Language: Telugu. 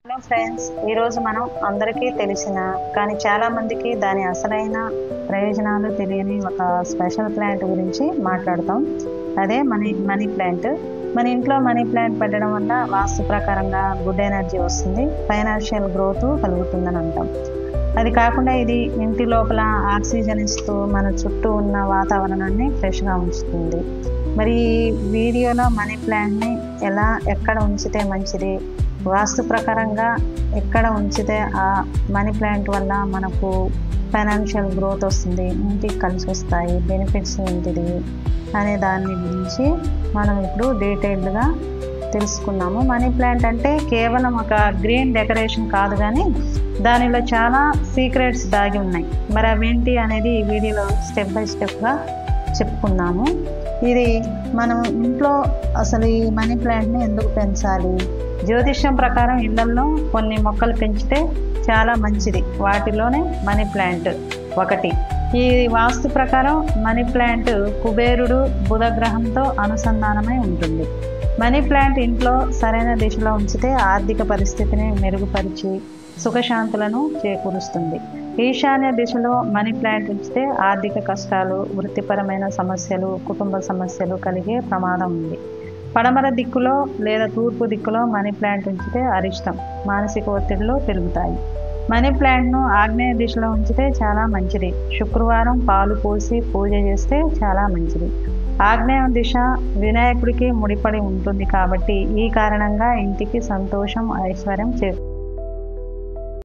హలో ఫ్రెండ్స్, ఈరోజు మనం అందరికీ తెలిసిన కానీ చాలా మందికి దాని అసలైన ప్రయోజనాలు తెలియని ఒక స్పెషల్ ప్లాంట్ గురించి మాట్లాడతాం. అదే మనీ ప్లాంట్. మన ఇంట్లో మనీ ప్లాంట్ పెట్టడం వల్ల వాస్తు ప్రకారంగా గుడ్ ఎనర్జీ వస్తుంది, ఫైనాన్షియల్ గ్రోత్ కలుగుతుందని అంటాం. అది కాకుండా ఇది ఇంటి లోపల ఆక్సిజన్ ఇస్తూ మన చుట్టూ ఉన్న వాతావరణాన్ని ఫ్రెష్గా ఉంచుతుంది. మరి ఈ వీడియోలో మనీ ప్లాంట్ని ఎక్కడ ఉంచితే మంచిది, వాస్తు ప్రకారంగా ఎక్కడ ఉంచితే ఆ మనీ ప్లాంట్ వల్ల మనకు ఫైనాన్షియల్ గ్రోత్ వస్తుంది, ఇంటికి కలిసి వస్తాయి, బెనిఫిట్స్ ఏంటిది అనే దాని గురించి మనం ఇప్పుడు డీటెయిల్డ్గా తెలుసుకున్నాము. మనీ ప్లాంట్ అంటే కేవలం ఒక గ్రీన్ డెకరేషన్ కాదు, కానీ దానిలో చాలా సీక్రెట్స్ దాగి ఉన్నాయి. మరి అవేంటి అనేది ఈ వీడియోలో స్టెప్ బై స్టెప్గా చెప్పుకుందాము. ఇది మనం ఇంట్లో అసలు ఈ మనీ ప్లాంట్ని ఎందుకు పెంచాలి? జ్యోతిష్యం ప్రకారం ఇళ్లలో కొన్ని మొక్కలు పెంచితే చాలా మంచిది, వాటిలోనే మనీ ప్లాంట్ ఒకటి. ఈ వాస్తు ప్రకారం మనీ ప్లాంట్ కుబేరుడు బుధ గ్రహంతో అనుసంధానమై ఉంటుంది. మనీ ప్లాంట్ ఇంట్లో సరైన దిశలో ఉంచితే ఆర్థిక పరిస్థితిని మెరుగుపరిచి సుఖశాంతులను చేకూరుస్తుంది. ఈశాన్య దిశలో మనీ ప్లాంట్ ఉంచితే ఆర్థిక కష్టాలు, వృత్తిపరమైన సమస్యలు, కుటుంబ సమస్యలు కలిగే ప్రమాదం ఉంది. పడమర దిక్కులో లేదా తూర్పు దిక్కులో మనీ ప్లాంట్ ఉంచితే అరిష్టం, మానసిక ఒత్తిడిలో పెరుగుతాయి. మనీ ప్లాంట్ను ఆగ్నేయ దిశలో ఉంచితే చాలా మంచిది. శుక్రవారం పాలు పోసి పూజ చేస్తే చాలా మంచిది. ఆగ్నేయ దిశ వినాయకుడికి ముడిపడి ఉంటుంది కాబట్టి ఈ కారణంగా ఇంటికి సంతోషం, ఐశ్వర్యం